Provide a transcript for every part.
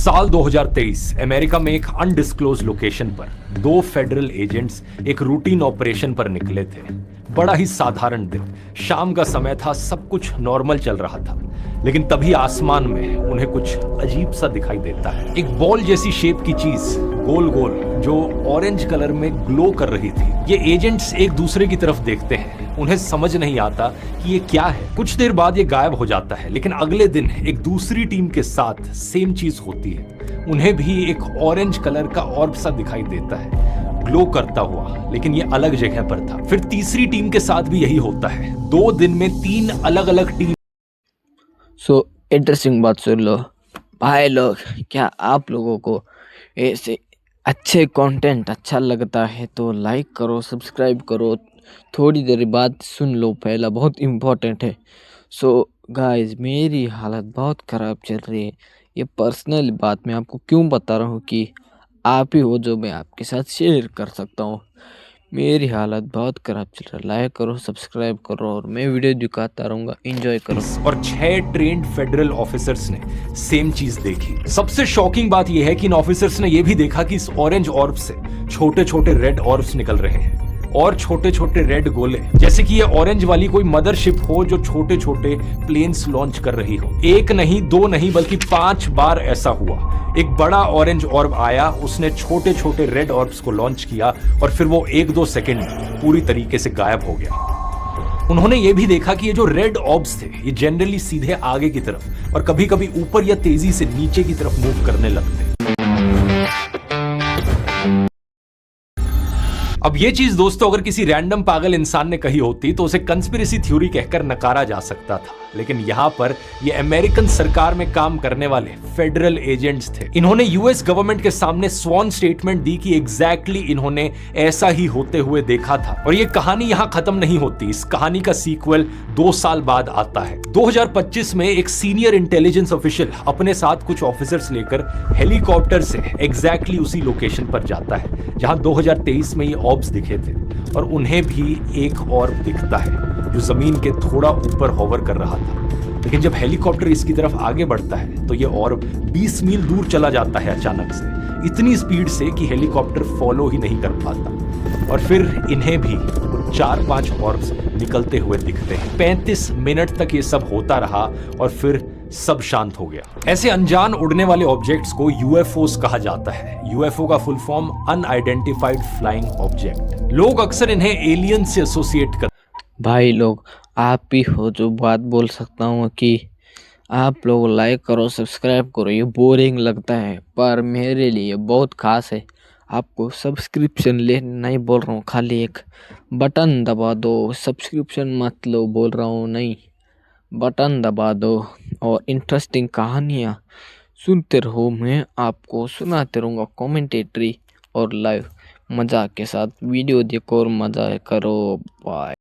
साल 2023 अमेरिका में एक अनडिस्क्लोज लोकेशन पर दो फेडरल एजेंट्स एक रूटीन ऑपरेशन पर निकले थे। बड़ा ही साधारण दिन, शाम का समय था, सब कुछ नॉर्मल चल रहा था, लेकिन तभी आसमान में उन्हें कुछ अजीब सा दिखाई देता है। एक बॉल जैसी शेप की चीज गोल गोल जो ऑरेंज कलर में ग्लो कर रही थी। ये एजेंट्स एक दूसरे की तरफ देखते हैं, उन्हें समझ नहीं आता कि ये क्या है। कुछ देर बाद ये गायब हो जाता है, लेकिन अगले दिन एक दूसरी टीम के साथ सेम चीज होती है। उन्हें भी एक ऑरेंज कलर का ऑर्ब सा दिखाई देता है, ग्लो करता हुआ, लेकिन ये अलग जगह पर था। फिर तीसरी टीम के साथ भी यही होता है। 2 दिन में 3 अलग अलग टीम। इंटरेस्टिंग बात सुन लो भाई लोग, क्या आप लोगों को ऐसे अच्छे कंटेंट अच्छा लगता है तो लाइक करो, सब्सक्राइब करो। थोड़ी देर बाद सुन लो, पहला बहुत इम्पोर्टेंट है। गाइस, मेरी हालत बहुत ख़राब चल रही है। ये पर्सनल बात मैं आपको क्यों बता रहा हूँ कि आप ही हो जो मैं आपके साथ शेयर कर सकता हूँ। मेरी हालत बहुत ख़राब चल रहा है। लाइक करो, सब्सक्राइब करो और मैं वीडियो दिखाता रहूँगा, एंजॉय करो। और 6 ट्रेंड फेडरल ऑफिसर्स ने सेम चीज देखी। सबसे शॉकिंग बात यह है कि इन ऑफिसर्स ने यह भी देखा कि इस ऑरेंज ऑर्ब से छोटे छोटे रेड ऑर्ब्स निकल रहे हैं और छोटे छोटे रेड गोले, जैसे कि ये ऑरेंज वाली कोई मदरशिप हो जो छोटे छोटे प्लेन्स लॉन्च कर रही हो। 1 नहीं 2 नहीं बल्कि 5 बार ऐसा हुआ। एक बड़ा ऑरेंज ऑर्ब आया, उसने छोटे छोटे रेड ऑर्ब्स को लॉन्च किया और फिर वो 1-2 सेकंड पूरी तरीके से गायब हो गया। उन्होंने ये भी देखा कि ये जो रेड ऑर्ब्स थे ये जनरली सीधे आगे की तरफ और कभी कभी ऊपर या तेजी से नीचे की तरफ मूव करने लगते। अब ये चीज दोस्तों अगर किसी रैंडम पागल इंसान ने कही होती तो उसे कंस्पिरेसी थ्योरी कहकर नकारा जा सकता था, लेकिन यहां पर ये अमेरिकन सरकार में काम करने वाले फेडरल एजेंट्स थे। इन्होंने यूएस गवर्नमेंट के सामने स्वॉन स्टेटमेंट दी कि एग्जैक्टली इन्होंने ऐसा ही होते हुए देखा था। और ये कहानी यहां खत्म नहीं होती, इस कहानी का सीक्वल 2 साल बाद आता है। 2025 में एक सीनियर इंटेलिजेंस ऑफिशियल अपने साथ कुछ ऑफिसर्स लेकर हेलीकॉप्टर से एग्जैक्टली उसी लोकेशन पर जाता है जहां 2023 में ये ऑर्ब्स दिखे थे, और उन्हें भी एक ऑर्ब दिखता है जो जमीन के थोड़ा ऊपर होवर कर रहा था। लेकिन जब हेलीकॉप्टर इसकी तरफ आगे बढ़ता है तो ये ऑर्ब 20 मील दूर चला जाता है अचानक से, इतनी स्पीड से कि हेलीकॉप्टर फॉलो ही नहीं कर पाता। और फिर इन्हें भी 4-5 ऑर्ब्स निकलते हुए दिखते हैं। 35 मिनट तक ये सब होता रहा और फिर सब शांत हो गया। ऐसे अनजान उड़ने वाले ऑब्जेक्ट्स को यूएफओस कहा जाता है। यूएफओ का full form unidentified flying object. लोग अक्सर इन्हें एलियन से एसोसिएट करते। भाई लोग, आप ही हो जो बात बोल सकता हूँ कि आप लोग लाइक करो, सब्सक्राइब करो। ये बोरिंग लगता है पर मेरे लिए बहुत खास है। आपको सब्सक्रिप्शन ले नहीं बोल रहा हूँ, खाली एक बटन दबा दो। सब्सक्रिप्शन मत लो बोल रहा हूँ, नहीं, बटन दबा दो और इंटरेस्टिंग कहानियाँ सुनते रहो। मैं आपको सुनाते रहूँगा कमेंटेटरी और लाइव मजाक के साथ। वीडियो देखो और मजा करो। बाय।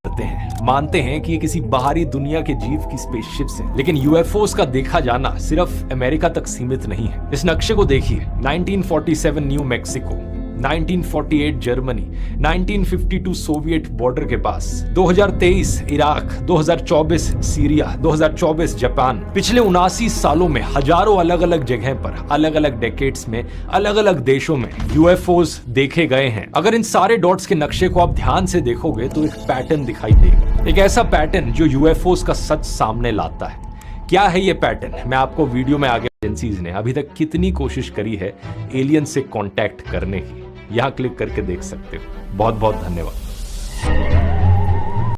मानते हैं कि ये किसी बाहरी दुनिया के जीव की स्पेसशिप्स हैं, लेकिन यूएफओस का देखा जाना सिर्फ अमेरिका तक सीमित नहीं है। इस नक्शे को देखिए। 1947 new Mexico, 1948 Germany, 1952 Soviet border के पास, 2023 इराक, 2024 सीरिया, 2024 जापान। पिछले 79 सालों में हजारों अलग अलग जगह पर, अलग अलग डेकेड्स में, अलग अलग देशों में यूएफओस देखे गए हैं। अगर इन सारे डॉट्स के नक्शे को आप ध्यान से देखोगे तो एक पैटर्न दिखाई देगा, एक ऐसा पैटर्न जो यूएफओस का सच सामने लाता है। क्या है ये पैटर्न, मैं आपको वीडियो में आगे एजेंसीज ने अभी तक कितनी कोशिश करी है एलियन से कांटेक्ट करने की, यहां क्लिक करके देख सकते हो। बहुत बहुत धन्यवाद।